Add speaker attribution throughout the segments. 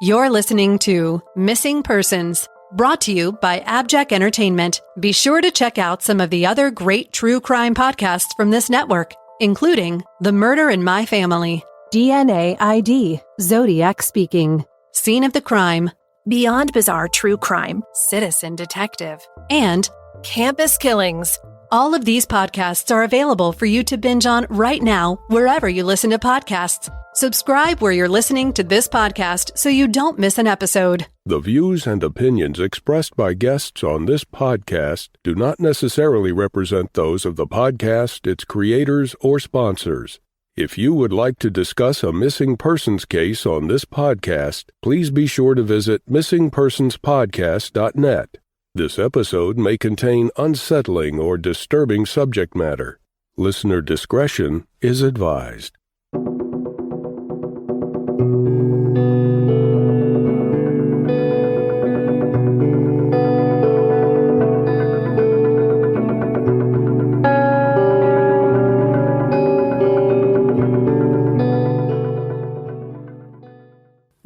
Speaker 1: You're listening to Missing Persons, brought to you by AbJack Entertainment. Be sure to check out some of the other great true crime podcasts from this network, including The Murder in My Family, DNA ID, Zodiac Speaking, Scene of the Crime,
Speaker 2: Beyond Bizarre True Crime,
Speaker 1: Citizen Detective, and
Speaker 2: Campus Killings.
Speaker 1: All of these podcasts are available for you to binge on right now, wherever you listen to podcasts. Subscribe where you're listening to this podcast so you don't miss an episode.
Speaker 3: The views and opinions expressed by guests on this podcast do not necessarily represent those of the podcast, its creators, or sponsors. If you would like to discuss a missing persons case on this podcast, please be sure to visit missingpersonspodcast.net. This episode may contain unsettling or disturbing subject matter. Listener discretion is advised.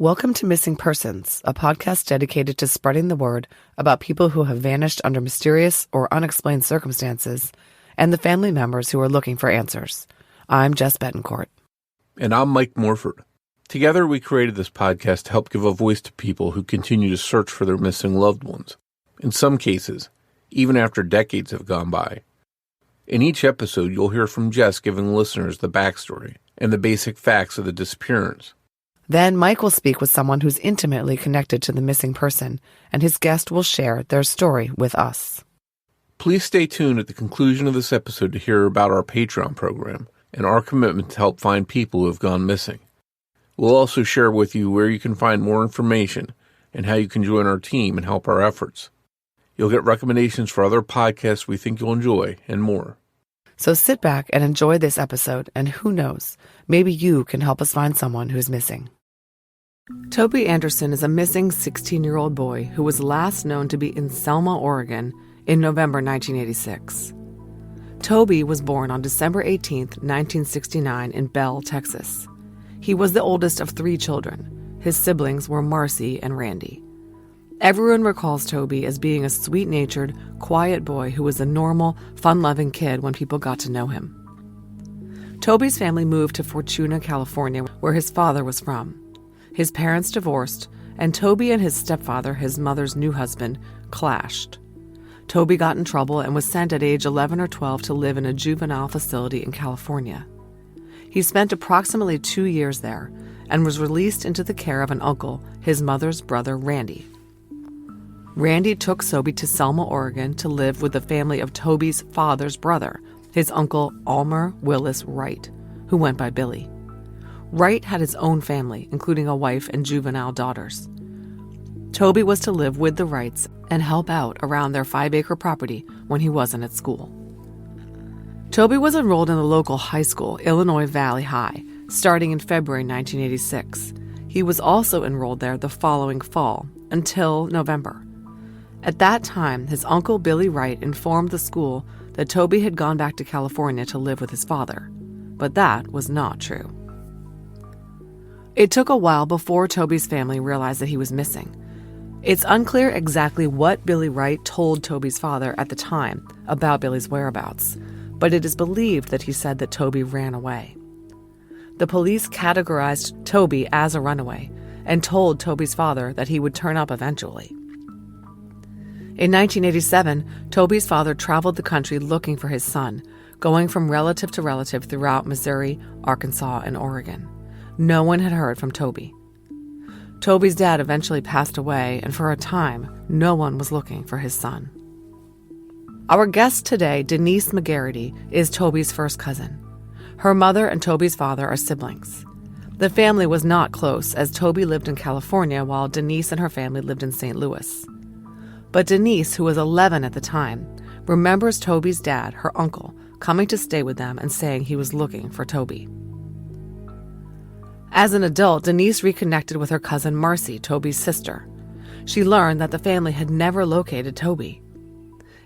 Speaker 4: Welcome to Missing Persons, a podcast dedicated to spreading the word about people who have vanished under mysterious or unexplained circumstances and the family members who are looking for answers. I'm Jess Betancourt.
Speaker 5: And I'm Mike Morford. Together, we created this podcast to help give a voice to people who continue to search for their missing loved ones. In some cases, even after decades have gone by. In each episode, you'll hear from Jess giving listeners the backstory and the basic facts of the disappearance.
Speaker 4: Then Mike will speak with someone who's intimately connected to the missing person, and his guest will share their story with us.
Speaker 5: Please stay tuned at the conclusion of this episode to hear about our Patreon program and our commitment to help find people who have gone missing. We'll also share with you where you can find more information and how you can join our team and help our efforts. You'll get recommendations for other podcasts we think you'll enjoy and more.
Speaker 4: So sit back and enjoy this episode, and who knows, maybe you can help us find someone who's missing. Toby Anderson is a missing 16-year-old boy who was last known to be in Selma, Oregon in November 1986. Toby was born on December 18, 1969 in Bell, Texas. He was the oldest of 3 children. His siblings were Marcy and Randy. Everyone recalls Toby as being a sweet-natured, quiet boy who was a normal, fun-loving kid when people got to know him. Toby's family moved to Fortuna, California, where his father was from. His parents divorced, and Toby and his stepfather, his mother's new husband, clashed. Toby got in trouble and was sent at age 11 or 12 to live in a juvenile facility in California. He spent approximately 2 years there and was released into the care of an uncle, his mother's brother, Randy. Randy took Toby to Selma, Oregon to live with the family of Toby's father's brother, his uncle Almer Willis Wright, who went by Billy. Wright had his own family, including a wife and juvenile daughters. Toby was to live with the Wrights and help out around their 5-acre property when he wasn't at school. Toby was enrolled in the local high school, Illinois Valley High, starting in February 1986. He was also enrolled there the following fall, until November. At that time, his uncle Billy Wright informed the school that Toby had gone back to California to live with his father, but that was not true. It took a while before Toby's family realized that he was missing. It's unclear exactly what Billy Wright told Toby's father at the time about Billy's whereabouts, but it is believed that he said that Toby ran away. The police categorized Toby as a runaway and told Toby's father that he would turn up eventually. In 1987, Toby's father traveled the country looking for his son, going from relative to relative throughout Missouri, Arkansas, and Oregon. No one had heard from Toby. Toby's dad eventually passed away, and for a time, no one was looking for his son. Our guest today, Denise McGarity, is Toby's first cousin. Her mother and Toby's father are siblings. The family was not close, as Toby lived in California while Denise and her family lived in St. Louis. But Denise, who was 11 at the time, remembers Toby's dad, her uncle, coming to stay with them and saying he was looking for Toby. As an adult, Denise reconnected with her cousin Marcy, Toby's sister. She learned that the family had never located Toby.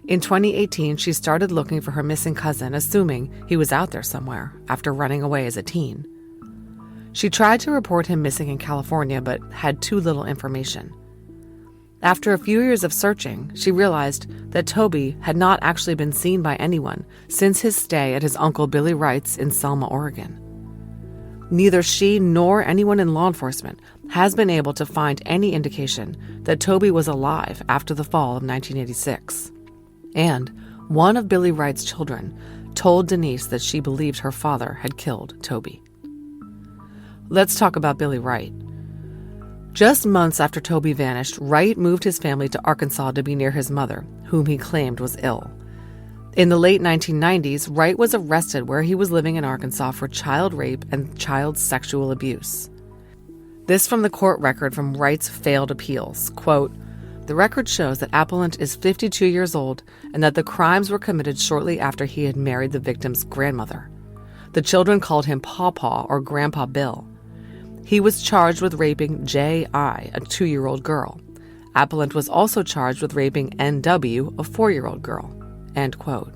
Speaker 4: In 2018, she started looking for her missing cousin, assuming he was out there somewhere after running away as a teen. She tried to report him missing in California, but had too little information. After a few years of searching, she realized that Toby had not actually been seen by anyone since his stay at his uncle Billy Wright's in Selma, Oregon. Neither she nor anyone in law enforcement has been able to find any indication that Toby was alive after the fall of 1986. And one of Billy Wright's children told Denise that she believed her father had killed Toby. Let's talk about Billy Wright. Just months after Toby vanished, Wright moved his family to Arkansas to be near his mother, whom he claimed was ill. In the late 1990s, Wright was arrested where he was living in Arkansas for child rape and child sexual abuse. This from the court record from Wright's failed appeals. Quote, "The record shows that appellant is 52 years old and that the crimes were committed shortly after he had married the victim's grandmother. The children called him Pawpaw or Grandpa Bill. He was charged with raping J.I., a 2-year-old girl. Appellant was also charged with raping N.W., a 4-year-old girl." End quote.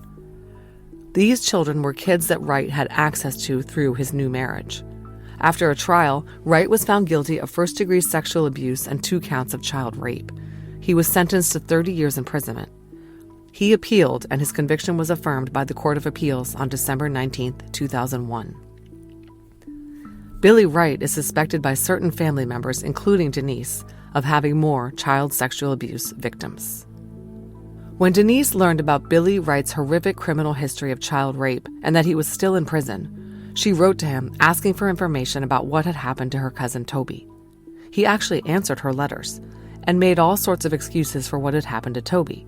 Speaker 4: These children were kids that Wright had access to through his new marriage. After a trial, Wright was found guilty of first-degree sexual abuse and 2 counts of child rape. He was sentenced to 30 years imprisonment. He appealed, and his conviction was affirmed by the Court of Appeals on December 19, 2001. Billy Wright is suspected by certain family members, including Denise, of having more child sexual abuse victims. When Denise learned about Billy Wright's horrific criminal history of child rape and that he was still in prison, she wrote to him asking for information about what had happened to her cousin Toby. He actually answered her letters and made all sorts of excuses for what had happened to Toby.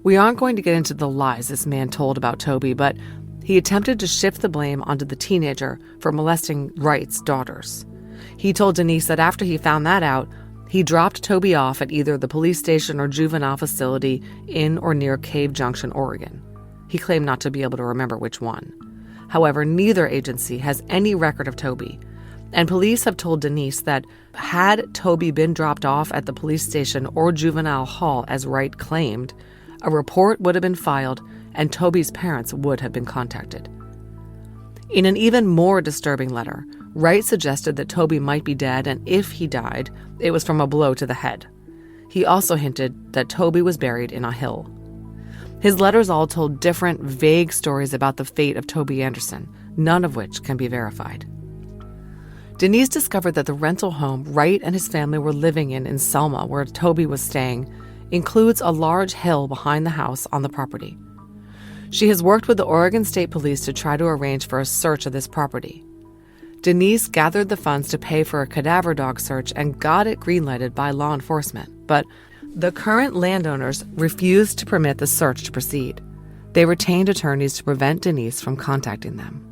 Speaker 4: We aren't going to get into the lies this man told about Toby, but he attempted to shift the blame onto the teenager for molesting Wright's daughters. He told Denise that after he found that out, he dropped Toby off at either the police station or juvenile facility in or near Cave Junction, Oregon. He claimed not to be able to remember which one. However, neither agency has any record of Toby, and police have told Denise that had Toby been dropped off at the police station or juvenile hall as Wright claimed, a report would have been filed and Toby's parents would have been contacted. In an even more disturbing letter, Wright suggested that Toby might be dead, and if he died, it was from a blow to the head. He also hinted that Toby was buried in a hill. His letters all told different, vague stories about the fate of Toby Anderson, none of which can be verified. Denise discovered that the rental home Wright and his family were living in Selma, where Toby was staying, includes a large hill behind the house on the property. She has worked with the Oregon State Police to try to arrange for a search of this property. Denise gathered the funds to pay for a cadaver dog search and got it greenlighted by law enforcement, but the current landowners refused to permit the search to proceed. They retained attorneys to prevent Denise from contacting them.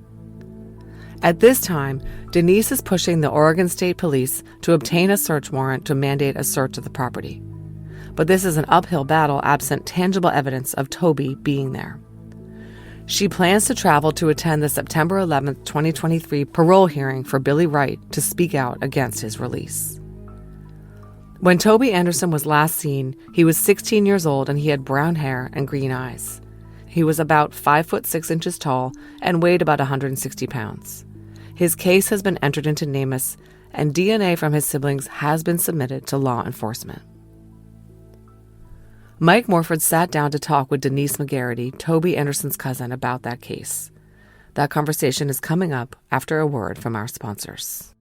Speaker 4: At this time, Denise is pushing the Oregon State Police to obtain a search warrant to mandate a search of the property. But this is an uphill battle absent tangible evidence of Toby being there. She plans to travel to attend the September 11, 2023 parole hearing for Billy Wright to speak out against his release. When Toby Anderson was last seen, he was 16 years old and he had brown hair and green eyes. He was about 5 foot 6 inches tall and weighed about 160 pounds. His case has been entered into NamUs, and DNA from his siblings has been submitted to law enforcement. Mike Morford sat down to talk with Denise McGarity, Toby Anderson's cousin, about that case. That conversation is coming up after a word from our sponsors.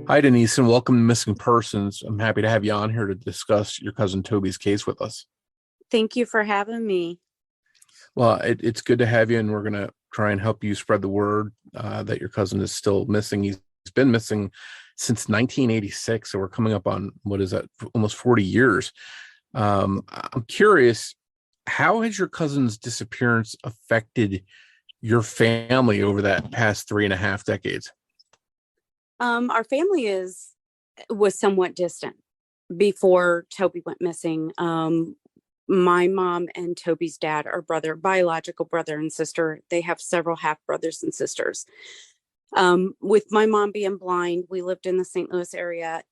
Speaker 5: Hi, Denise, and welcome to Missing Persons. I'm happy to have you on here to discuss your cousin Toby's case with us.
Speaker 6: Thank you for having me.
Speaker 5: Well, it's good to have you, and we're going to try and help you spread the word that your cousin is still missing. He's been missing since 1986, so we're coming up on, what is that, almost 40 years. I'm curious, how has your cousin's disappearance affected your family over that past 3.5 decades?
Speaker 6: Our family was somewhat distant before Toby went missing. My mom and Toby's dad are biological brother and sister. They have several half brothers and sisters. With my mom being blind, we lived in the St. Louis area.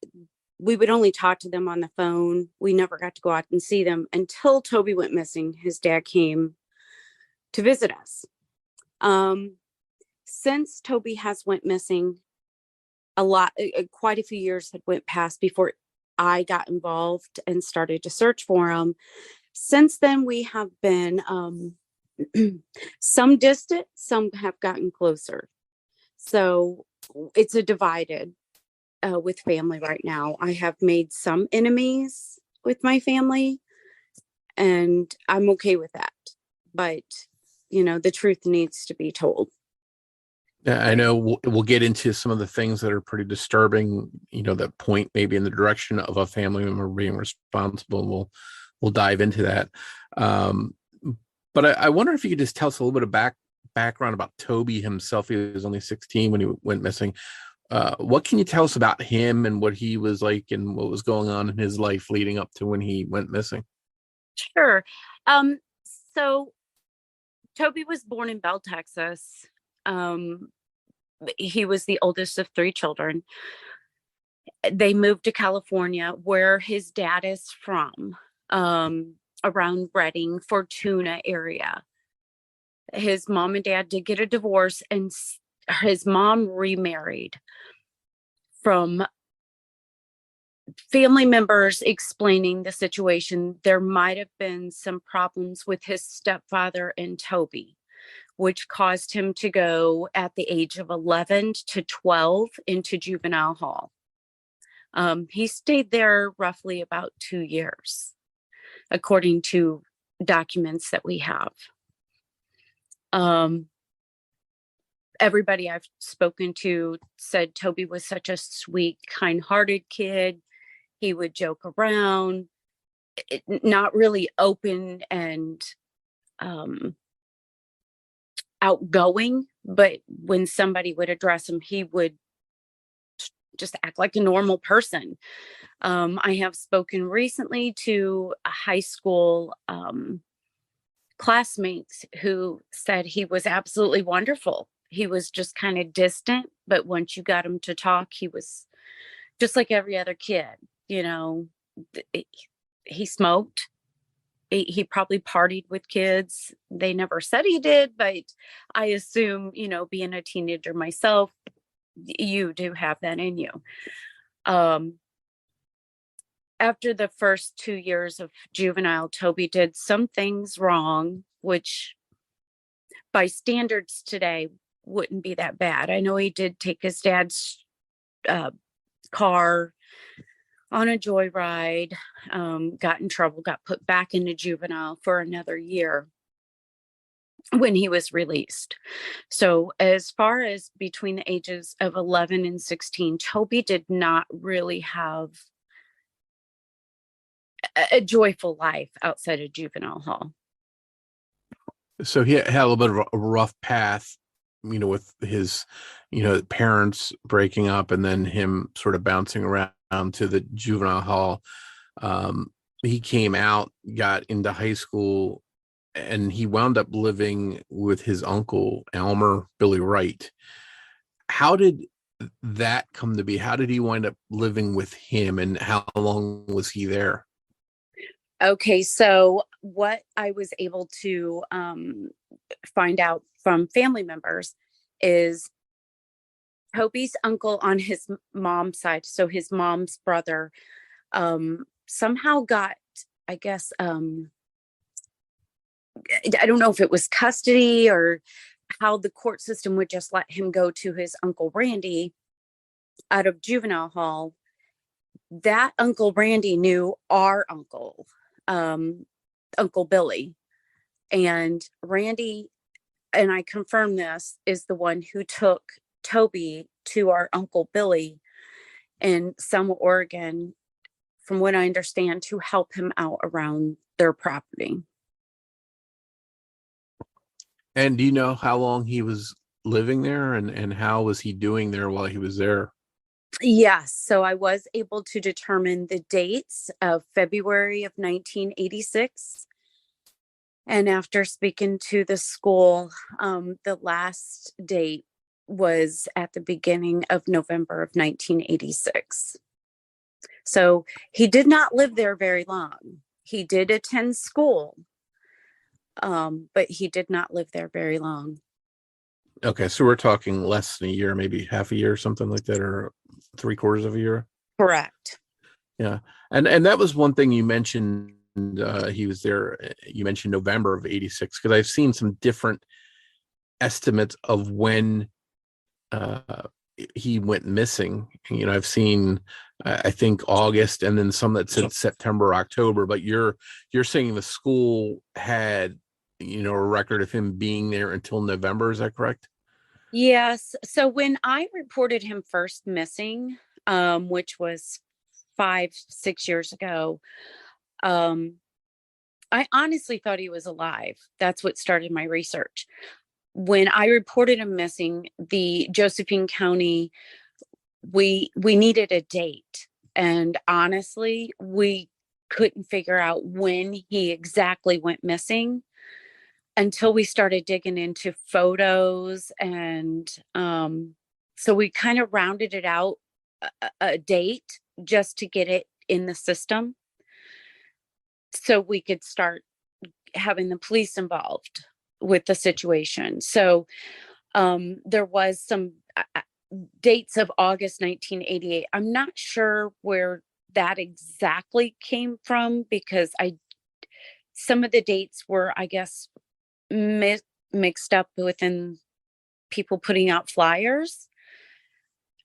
Speaker 6: we would only talk to them on the phone. We never got to go out and see them until Toby went missing. His dad came to visit us. Since Toby has went missing, quite a few years had went past before I got involved and started to search for him. Since then, we have been some distant, some have gotten closer. So it's a divided with family right now. I have made some enemies with my family, and I'm okay with that. But, the truth needs to be told.
Speaker 5: Yeah, I know we'll get into some of the things that are pretty disturbing, that point maybe in the direction of a family member being responsible. We'll dive into that. But I wonder if you could just tell us a little bit of background about Toby himself. He was only 16 when he went missing. What can you tell us about him and what he was like and what was going on in his life leading up to when he went missing?
Speaker 6: Sure. So Toby was born in Bell, Texas. He was the oldest of 3 children. They moved to California, where his dad is from, around Redding, Fortuna area. His mom and dad did get a divorce, and his mom remarried. From family members explaining the situation, there might have been some problems with his stepfather and Toby, which caused him to go at the age of 11 to 12 into juvenile hall. He stayed there roughly about 2 years, according to documents that we have. Everybody I've spoken to said Toby was such a sweet, kind-hearted kid. He would joke around, not really open and outgoing, but when somebody would address him, he would just act like a normal person. I have spoken recently to a high school classmates who said he was absolutely wonderful. He was just kind of distant, but once you got him to talk, he was just like every other kid. He smoked. He probably partied with kids. They never said he did, but I assume, being a teenager myself, you do have that in you. After the first 2 years of juvenile, Toby did some things wrong, which by standards today wouldn't be that bad. I know he did take his dad's car on a joyride, got in trouble, got put back into juvenile for another year when he was released. So as far as between the ages of 11 and 16, Toby did not really have a joyful life outside of juvenile hall.
Speaker 5: So he had a little bit of a rough path, with his, parents breaking up and then him sort of bouncing around to the juvenile hall. He came out, got into high school, and he wound up living with his uncle, Elmer Billy Wright. How did that come to be? How did he wind up living with him, and how long was he there?
Speaker 6: Okay, so what I was able to find out from family members is Toby's uncle on his mom's side, so his mom's brother, somehow got, I guess, I don't know if it was custody or how the court system would just let him go to his Uncle Randy out of juvenile hall. That Uncle Randy knew our uncle, Uncle Billy, and Randy, and I confirm this, is the one who took Toby to our Uncle Billy in Selma, Oregon, from what I understand, to help him out around their property.
Speaker 5: And do you know how long he was living there, and how was he doing there while he was there?
Speaker 6: Yes. So I was able to determine the dates of February of 1986. And after speaking to the school, the last date was at the beginning of November of 1986. So he did not live there very long. He did attend school, but he did not live there very long.
Speaker 5: Okay, so we're talking less than a year, maybe half a year, or something like that, or 3/4 of a year.
Speaker 6: Correct.
Speaker 5: Yeah, and that was one thing you mentioned. He was there. You mentioned November of '86, because I've seen some different estimates of when he went missing. I've seen, I think August, and then some that said September, October. But you're saying the school had, a record of him being there until November. Is that correct?
Speaker 6: Yes. So when I reported him first missing, which was 5-6 years ago, I honestly thought he was alive. That's what started my research. When I reported him missing, the Josephine County, we needed a date. And honestly, we couldn't figure out when he exactly went missing until we started digging into photos. And so we kind of rounded it out a date just to get it in the system so we could start having the police involved with the situation. So there was some dates of August 1988. I'm not sure where that exactly came from, because some of the dates were, I guess, mixed up within people putting out flyers.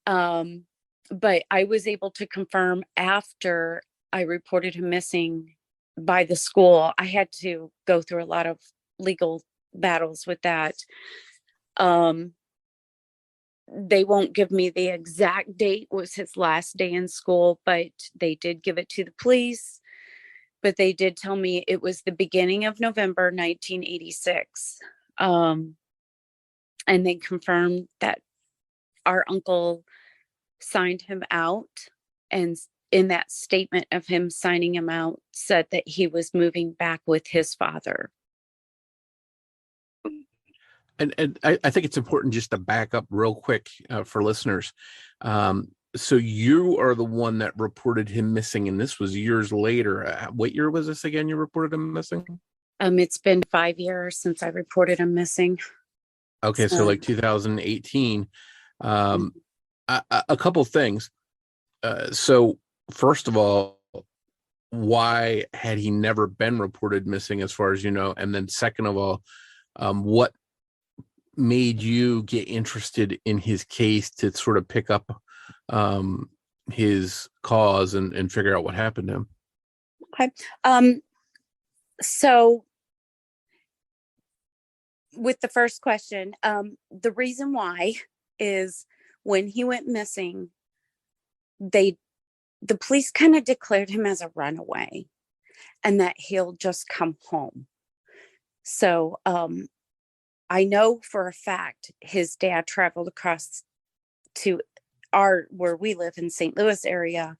Speaker 6: But I was able to confirm after I reported him missing by the school. I had to go through a lot of legal battles with that. They won't give me the exact date was his last day in school, but they did give it to the police. But they did tell me it was the beginning of November 1986. And they confirmed that our uncle signed him out, and in that statement of him signing him out said that he was moving back with his father.
Speaker 5: And I think it's important just to back up real quick for listeners. So you are the one that reported him missing, and this was years later. What year was this again? You reported him missing?
Speaker 6: It's been 5 years since I reported him missing.
Speaker 5: Okay, so like 2018. A couple things. So first of all, why had he never been reported missing, as far as you know? And then second of all, what made you get interested in his case to sort of pick up his cause and figure out what happened to him?
Speaker 6: Okay. So with the first question, the reason why is when he went missing, the police kind of declared him as a runaway and that he'll just come home. So I know for a fact his dad traveled across to where we live in St. Louis area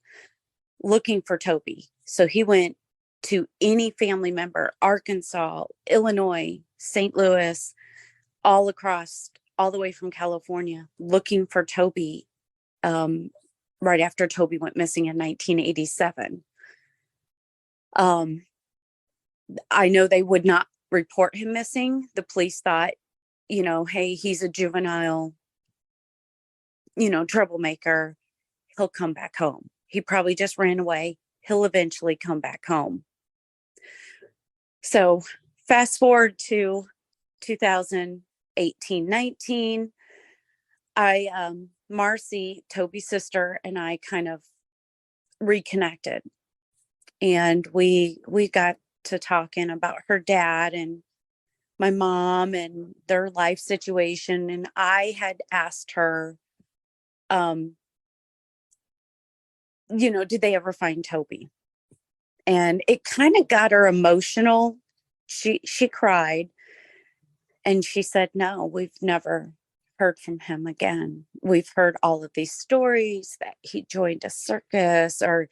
Speaker 6: looking for Toby. So he went to any family member, Arkansas, Illinois, St. Louis, all across, all the way from California, looking for Toby right after Toby went missing in 1987. I know they would not report him missing. The police thought, hey, he's a juvenile, troublemaker. He'll come back home. He probably just ran away. He'll eventually come back home. So fast forward to 2018-19, Marcy, Toby's sister, and I kind of reconnected, and we got to talking about her dad and my mom and their life situation. And I had asked her, did they ever find Toby? And it kind of got her emotional. She cried, and she said, no, we've never heard from him again. We've heard all of these stories that he joined a circus, or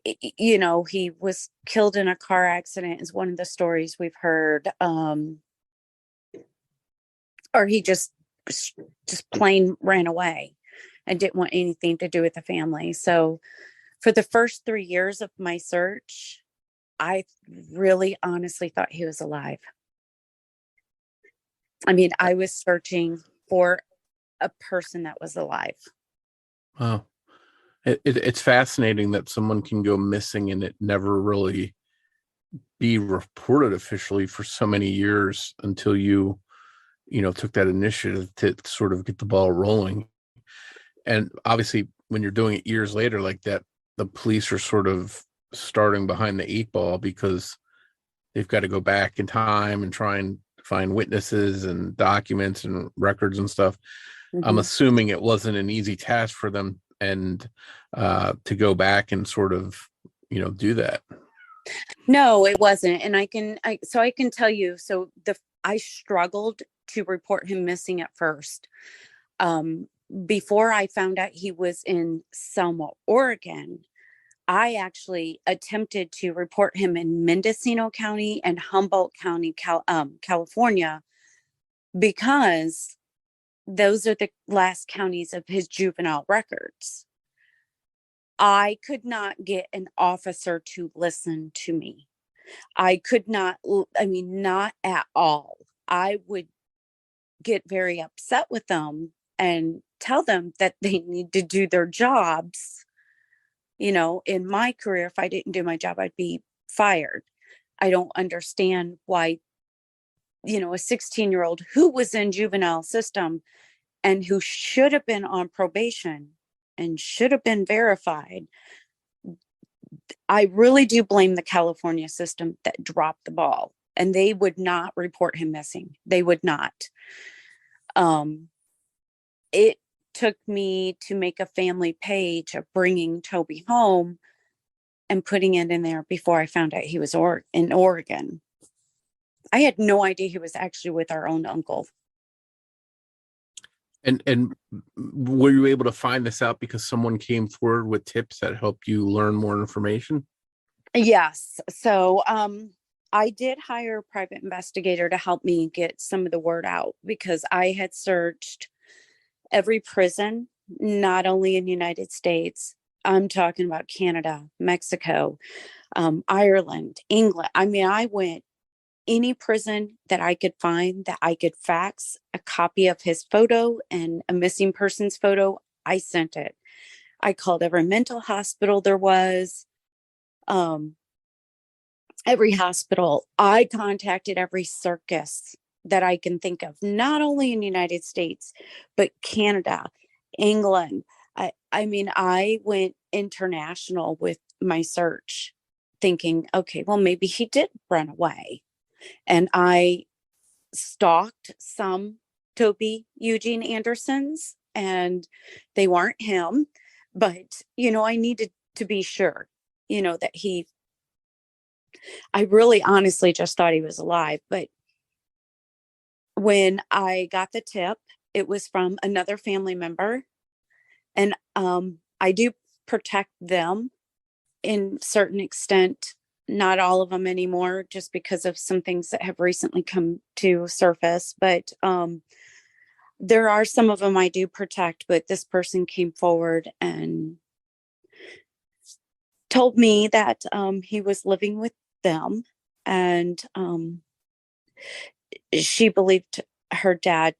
Speaker 6: he was killed in a car accident is one of the stories we've heard. Or he just plain ran away and didn't want anything to do with the family. So For the first 3 years of my search, I really honestly thought he was alive. I mean, I was searching for a person that was alive.
Speaker 5: Wow. It's fascinating that someone can go missing and it never really be reported officially for so many years until you took that initiative to sort of get the ball rolling. And obviously, when you're doing it years later like that, the police are sort of starting behind the eight ball because they've got to go back in time and try and find witnesses and documents and records and stuff. I'm assuming it wasn't an easy task for them and to go back and sort of, do that.
Speaker 6: No, it wasn't. And I can tell you, I struggled to report him missing at first. Before I found out he was in Selma, Oregon, I actually attempted to report him in Mendocino County and Humboldt County, California, because those are the last counties of his juvenile records. I could not get an officer to listen to me. I could not, not at all. I would get very upset with them and tell them that they need to do their jobs. In my career, if I didn't do my job, I'd be fired. I don't understand why, a 16-year-old who was in juvenile system and who should have been on probation and should have been verified. I really do blame the California system that dropped the ball, and they would not report him missing. They would not. It took me to make a family page of bringing Toby home and putting it in there before I found out he was in Oregon. I had no idea he was actually with our own uncle.
Speaker 5: And were you able to find this out because someone came forward with tips that helped you learn more information?
Speaker 6: Yes. So I did hire a private investigator to help me get some of the word out, because I had searched every prison, not only in the United States. I'm talking about Canada, Mexico, Ireland, England. I went any prison that I could find that I could fax a copy of his photo and a missing person's photo. I sent it. I called every mental hospital there was, every hospital. I contacted every circus that I can think of, not only in the United States, but Canada, England. I went international with my search, thinking, okay, well, maybe he did run away. And I stalked some Toby Eugene Andersons, and they weren't him. But, I needed to be sure, that I really honestly just thought he was alive. But when I got the tip, it was from another family member. And I do protect them in certain extent, not all of them anymore, just because of some things that have recently come to surface. But there are some of them I do protect. But this person came forward and told me that he was living with them, and she believed her dad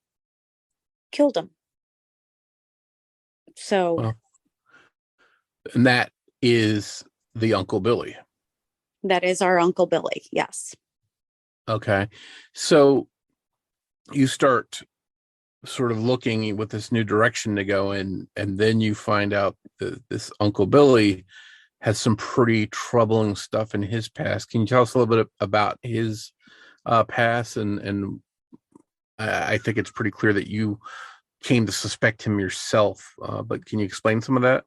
Speaker 6: killed him. So,
Speaker 5: Well, and that is the Uncle Billy.
Speaker 6: that is our Uncle Billy. Yes.
Speaker 5: Okay. So you start sort of looking with this new direction to go in, and then you find out that this Uncle Billy has some pretty troubling stuff in his past. Can you tell us a little bit about his past? And I think it's pretty clear that you came to suspect him yourself, but can you explain some of that?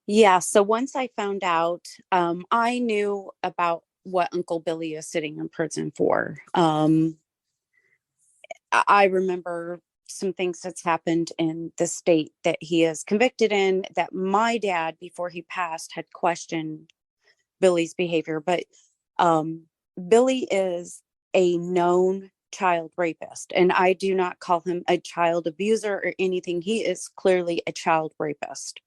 Speaker 6: Yeah. So once I found out, I knew about what Uncle Billy is sitting in prison for. I remember some things that's happened in the state that he is convicted in, that my dad, before he passed, had questioned Billy's behavior. But Billy is a known child rapist, and I do not call him a child abuser or anything. He is clearly a child rapist.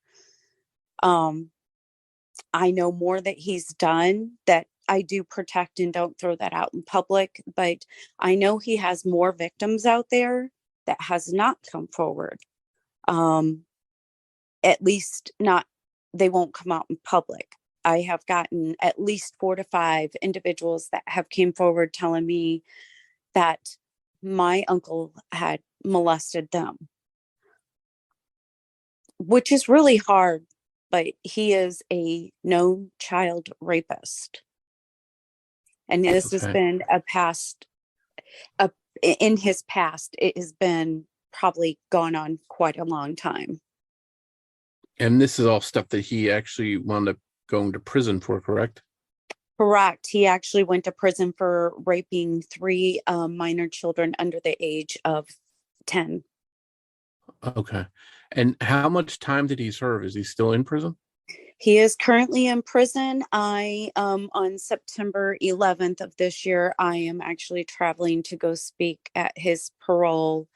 Speaker 6: I know more that he's done that I do protect and don't throw that out in public, but I know he has more victims out there that has not come forward. At least not, they won't come out in public. I have gotten at least 4 to 5 individuals that have came forward telling me that my uncle had molested them, which is really hard, but he is a known child rapist. And this has
Speaker 5: Okay.
Speaker 6: been in his past, it has been probably gone on quite a long time.
Speaker 5: And this is all stuff that he actually wound up going to prison for, correct?
Speaker 6: Correct. He actually went to prison for raping 3 minor children under the age of 10.
Speaker 5: Okay. And how much time did he serve? Is he still in prison?
Speaker 6: He is currently in prison. On September 11th of this year, I am actually traveling to go speak at his parole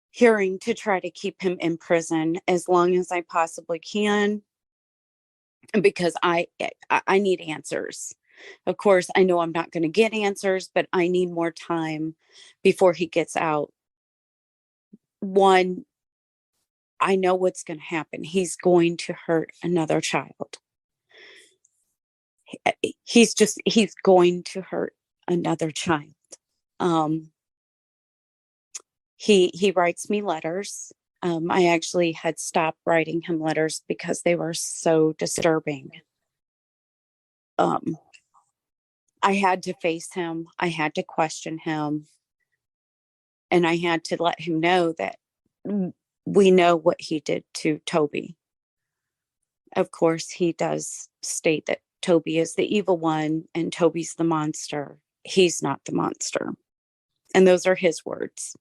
Speaker 6: hearing to try to keep him in prison as long as I possibly can, because I need answers. Of course, I know I'm not going to get answers, but I need more time before he gets out. One, I know what's going to happen. He's going to hurt another child. He's going to hurt another child. He writes me letters. I actually had stopped writing him letters because they were so disturbing. I had to face him. I had to question him. And I had to let him know that we know what he did to Toby. Of course, he does state that Toby is the evil one and Toby's the monster. He's not the monster. And those are his words.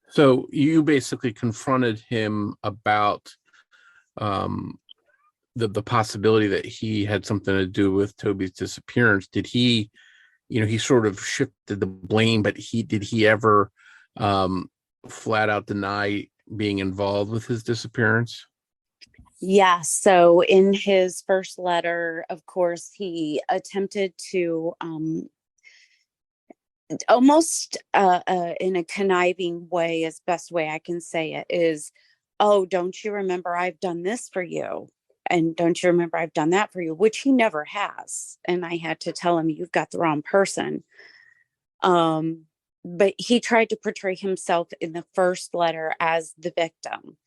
Speaker 5: So you basically confronted him about the possibility that he had something to do with Toby's disappearance. Did he, he sort of shifted the blame, but did he ever flat out deny being involved with his disappearance?
Speaker 6: Yeah. So in his first letter, of course, he attempted to almost in a conniving way, as best way I can say it, is, oh, don't you remember I've done this for you? And don't you remember I've done that for you? Which he never has. And I had to tell him, you've got the wrong person. But he tried to portray himself in the first letter as the victim.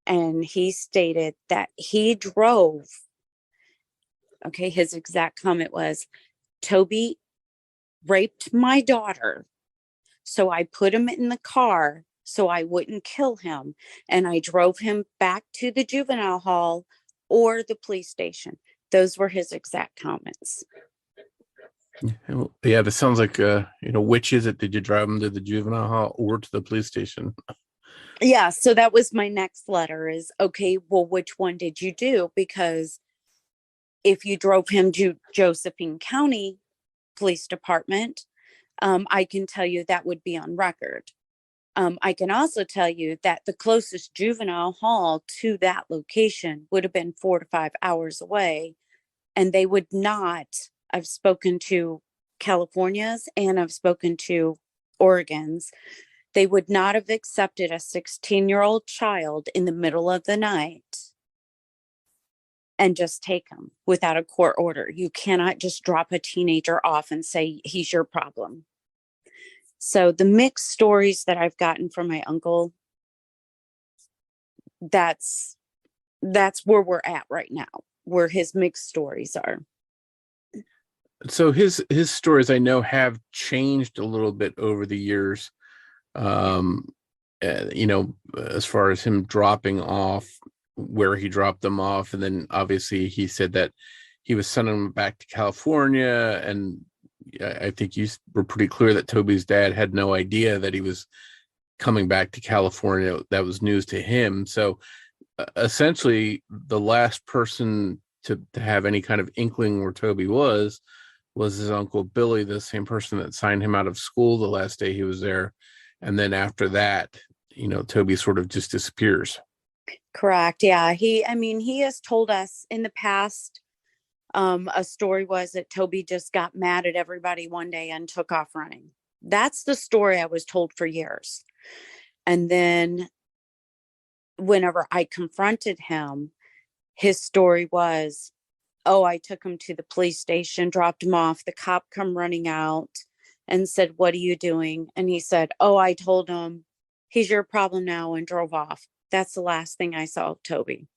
Speaker 6: And he stated that he drove. Okay, his exact comment was, Toby raped my daughter. So I put him in the car so I wouldn't kill him. And I drove him back to the juvenile hall or the police station. Those were his exact comments.
Speaker 5: Yeah, that sounds like, which is it? Did you drive him to the juvenile hall or to the police station?
Speaker 6: Yeah, so that was my next letter is, okay, well, which one did you do? Because if you drove him to Josephine County Police Department, I can tell you that would be on record. I can also tell you that the closest juvenile hall to that location would have been 4 to 5 hours away, and they would not. I've spoken to California's and I've spoken to Oregon's. They would not have accepted a 16-year-old child in the middle of the night and just take him without a court order. You cannot just drop a teenager off and say, he's your problem. So the mixed stories that I've gotten from my uncle, that's where we're at right now, where his mixed stories are.
Speaker 5: So his stories, I know, have changed a little bit over the years. As far as him dropping off, where he dropped them off, and then obviously he said that he was sending them back to California, and I think you were pretty clear that Toby's dad had no idea that he was coming back to California. That was news to him. So essentially, the last person to have any kind of inkling where Toby was his uncle Billy, the same person that signed him out of school the last day he was there. And then after that, Toby sort of just disappears.
Speaker 6: Correct. Yeah. He has told us in the past, a story was that Toby just got mad at everybody one day and took off running. That's the story I was told for years. And then whenever I confronted him, his story was, oh, I took him to the police station, dropped him off. The cop come running out and said, what are you doing? And he said, oh, I told him he's your problem now, and drove off. That's the last thing I saw of Toby.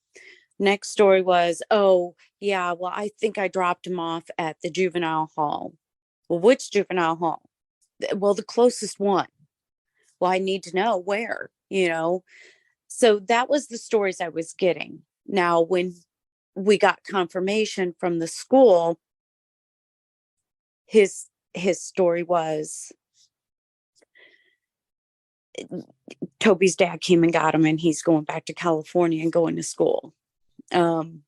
Speaker 6: Next story was, oh, yeah, well, I think I dropped him off at the juvenile hall. Well, which juvenile hall? Well, the closest one. Well, I need to know where, you know? So that was the stories I was getting. Now, when we got confirmation from the school, his story was Toby's dad came and got him, and he's going back to California and going to school. In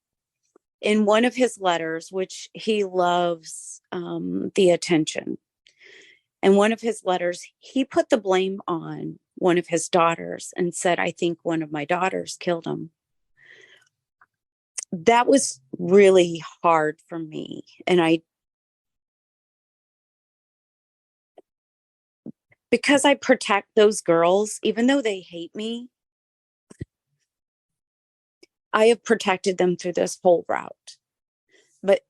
Speaker 6: one of his letters, which he loves the attention, in one of his letters, he put the blame on one of his daughters and said, I think one of my daughters killed him. That was really hard for me. And because I protect those girls, even though they hate me, I have protected them through this whole route, but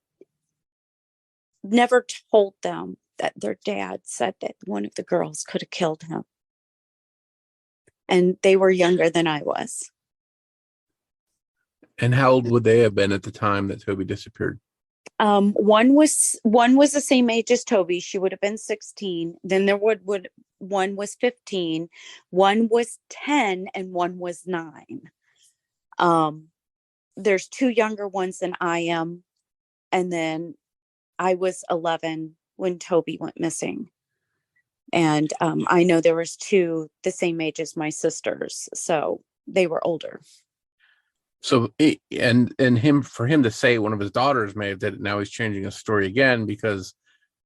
Speaker 6: never told them that their dad said that one of the girls could have killed him. And they were younger than I was.
Speaker 5: And how old would they have been at the time that Toby disappeared?
Speaker 6: One was the same age as Toby. She would have been 16. Then there would one was 15, one was 10, and one was 9. There's 2 younger ones than I am, and then I was 11 when Toby went missing. And I know there was 2 the same age as my sisters, so they were older.
Speaker 5: So, and for him to say one of his daughters may have did it, now he's changing his story again because,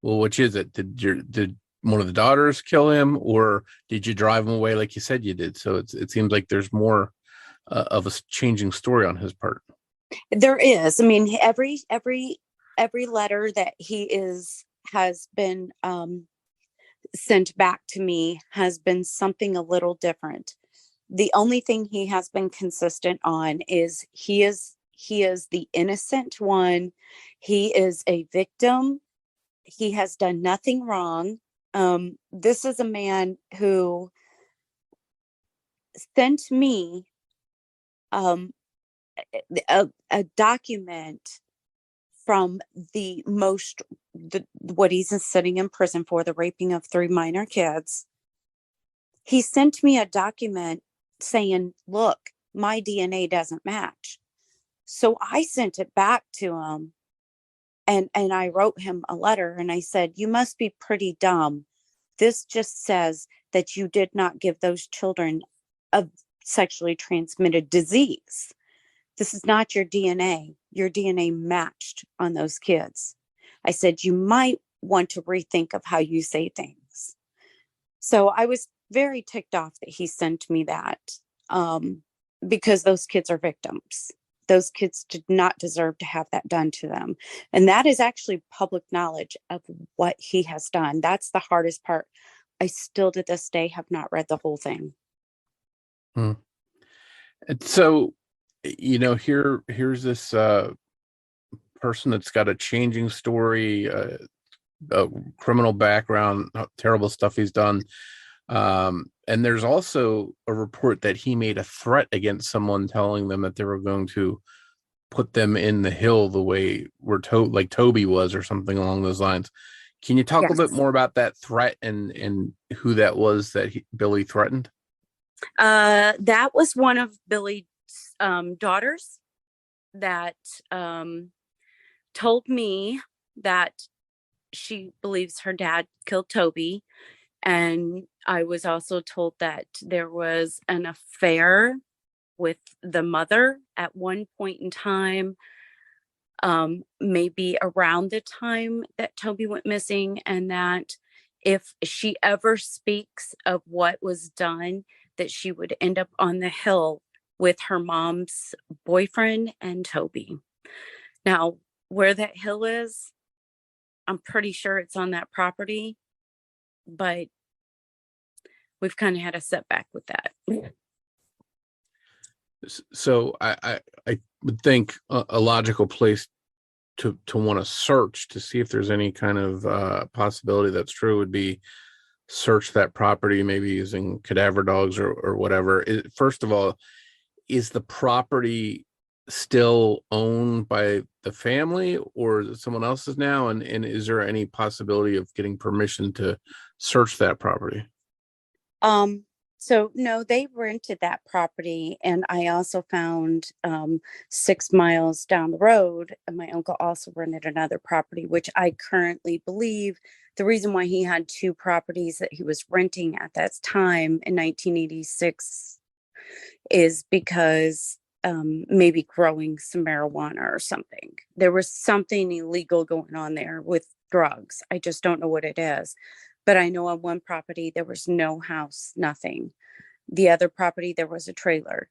Speaker 5: well, which is it? Did one of the daughters kill him, or did you drive him away like you said you did? So it seems like there's more of a changing story on his part.
Speaker 6: There is. I mean, every letter that has been sent back to me has been something a little different. The only thing he has been consistent on is he is the innocent one. He is a victim. He has done nothing wrong. This is a man who sent me a document from what he's sitting in prison for, the raping of 3 minor kids. He sent me a document saying, look, my DNA doesn't match. So I sent it back to him, and I wrote him a letter, and I said, you must be pretty dumb. This just says that you did not give those children a sexually transmitted disease. This is not your DNA. Your DNA matched on those kids. I said, you might want to rethink of how you say things. So I was very ticked off that he sent me that, because those kids are victims. Those kids did not deserve to have that done to them. And that is actually public knowledge of what he has done. That's the hardest part. I still to this day have not read the whole thing.
Speaker 5: And so, here's this person that's got a changing story, a criminal background, terrible stuff he's done. And there's also a report that he made a threat against someone, telling them that they were going to put them in the hill the way like Toby was, or something along those lines. Can you talk a little bit more about that threat and who that was that Billy threatened?
Speaker 6: That was one of Billy's daughters that told me that she believes her dad killed Toby. And I was also told that there was an affair with the mother at one point in time, maybe around the time that Toby went missing, and that if she ever speaks of what was done, that she would end up on the hill with her mom's boyfriend and Toby. Now, where that hill is, I'm pretty sure it's on that property, but we've kind of had a setback with that.
Speaker 5: So I would think a logical place to want to search to see if there's any kind of possibility that's true would be search that property, maybe using cadaver dogs or whatever. First of all, is the property still owned by the family or is it someone else's now? And is there any possibility of getting permission to search that property?
Speaker 6: So no, they rented that property, and I also found 6 miles down the road, and my uncle also rented another property, which I currently believe the reason why he had 2 properties that he was renting at that time in 1986 is because maybe growing some marijuana or something. There was something illegal going on there with drugs. I just don't know what it is. But I know on one property there was no house, nothing. The other property there was a trailer.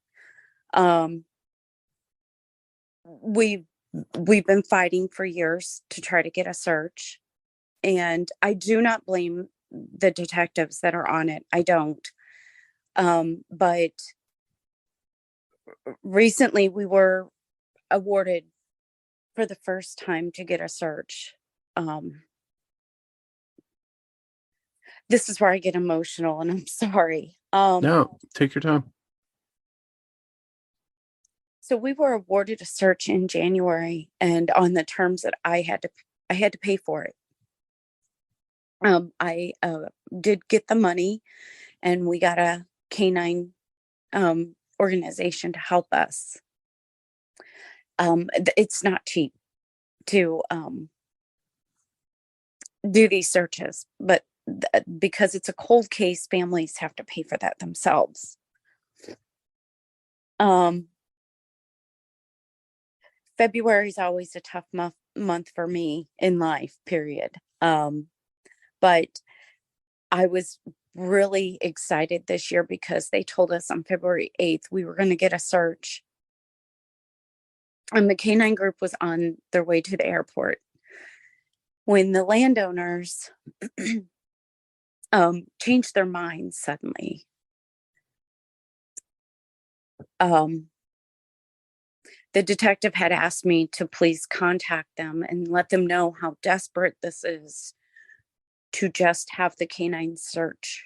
Speaker 6: We've been fighting for years to try to get a search, and I do not blame the detectives that are on it. I don't. But recently we were awarded for the first time to get a search. This is where I get emotional, and I'm sorry.
Speaker 5: No, take your time.
Speaker 6: So we were awarded a search in January, and on the terms that I had to pay for it. I did get the money, and we got a canine organization to help us. It's not cheap to do these searches, but because it's a cold case, families have to pay for that themselves. February is always a tough month for me in life, period. But I was really excited this year because they told us on February 8th we were going to get a search. And the canine group was on their way to the airport when the landowners changed their minds suddenly. The detective had asked me to please contact them and let them know how desperate this is to just have the canine search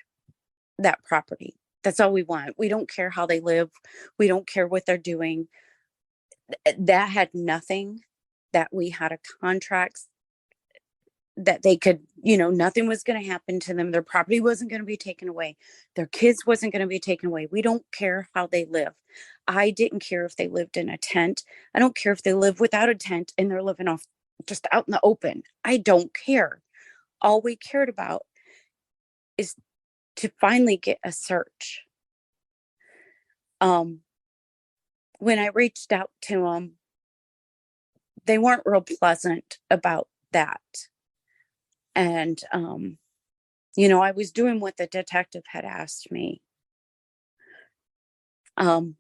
Speaker 6: that property. That's all we want. We don't care how they live. We don't care what they're doing. That had nothing that we had a contract that they could, nothing was going to happen to them. Their property wasn't going to be taken away. Their kids wasn't going to be taken away. We don't care how they live. I didn't care if they lived in a tent. I don't care if they live without a tent and they're living off just out in the open. I don't care. All we cared about is to finally get a search. When I reached out to them, they weren't real pleasant about that. And, I was doing what the detective had asked me. And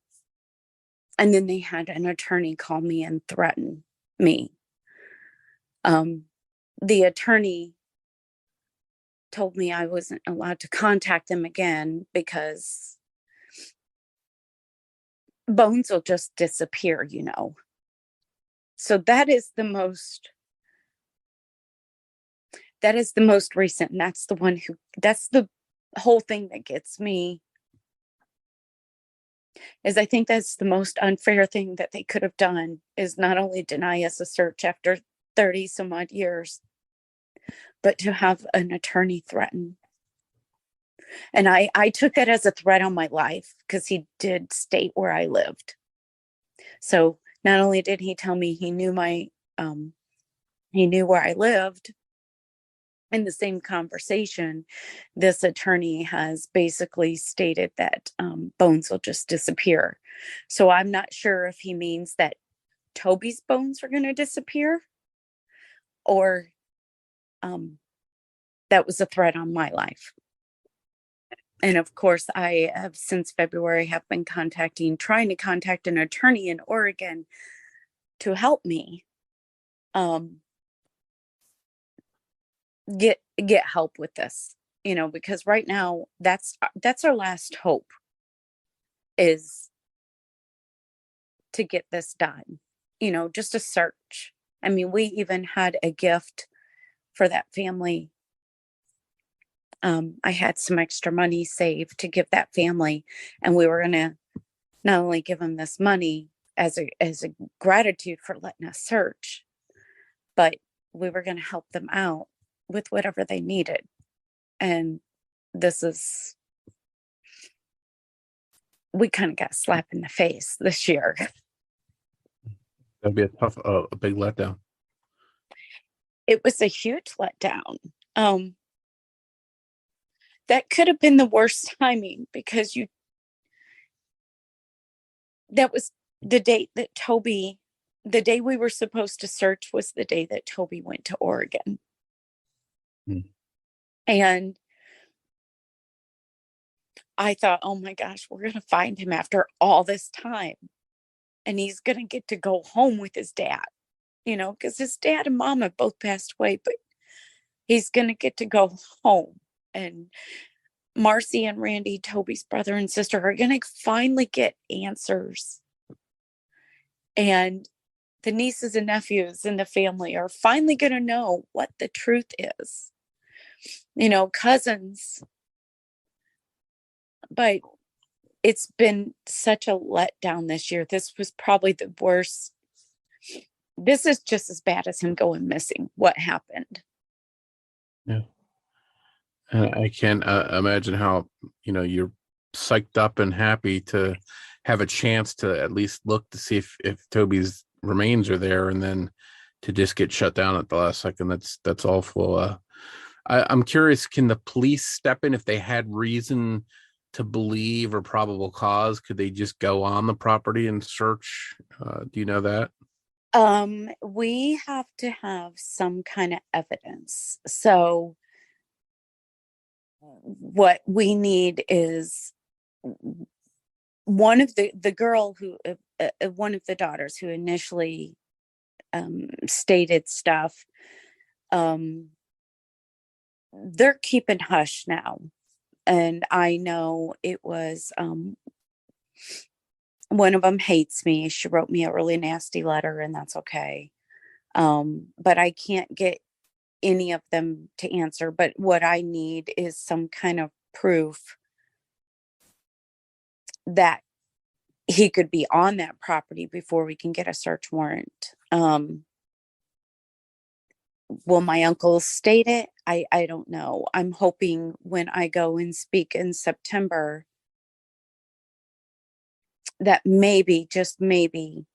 Speaker 6: then they had an attorney call me and threaten me. The attorney told me I wasn't allowed to contact them again because bones will just disappear, So that is the most recent, and that's the whole thing that gets me, is I think that's the most unfair thing that they could have done, is not only deny us a search after 30 some odd years, but to have an attorney threaten. And I took that as a threat on my life because he did state where I lived. So not only did he tell me he knew where I lived, in the same conversation, this attorney has basically stated that bones will just disappear. So I'm not sure if he means that Toby's bones are going to disappear, or that was a threat on my life. And of course, I have since February have been trying to contact an attorney in Oregon to help me get help with this, because right now that's our last hope, is to get this done, just a search. I mean, we even had a gift for that family. I had some extra money saved to give that family, and we were going to not only give them this money as a gratitude for letting us search, but we were going to help them out with whatever they needed. And we kind of got a slap in the face this year.
Speaker 5: That'd be a big letdown.
Speaker 6: It was a huge letdown. That could have been the worst timing, because that was the date that the day we were supposed to search was the day that Toby went to Oregon. And I thought, oh my gosh, we're going to find him after all this time. And he's going to get to go home with his dad, because his dad and mom have both passed away, but he's going to get to go home. And Marcy and Randy, Toby's brother and sister, are going to finally get answers. And the nieces and nephews in the family are finally going to know what the truth is. Cousins. But it's been such a letdown this year. This was probably the worst. This is just as bad as him going missing. What happened?
Speaker 5: Yeah. And I can't imagine how, you're psyched up and happy to have a chance to at least look to see if Toby's remains are there, and then to just get shut down at the last second. That's awful. I'm curious, can the police step in if they had reason to believe or probable cause? Could they just go on the property and search? Do you know that?
Speaker 6: We have to have some kind of evidence. So what we need is one of the girl who one of the daughters who initially stated stuff. They're keeping hush now. And I know it was one of them hates me. She wrote me a really nasty letter, and that's okay. But I can't get any of them to answer. But what I need is some kind of proof that he could be on that property before we can get a search warrant. Will my uncle state it? I don't know. I'm hoping when I go and speak in September that maybe, just maybe,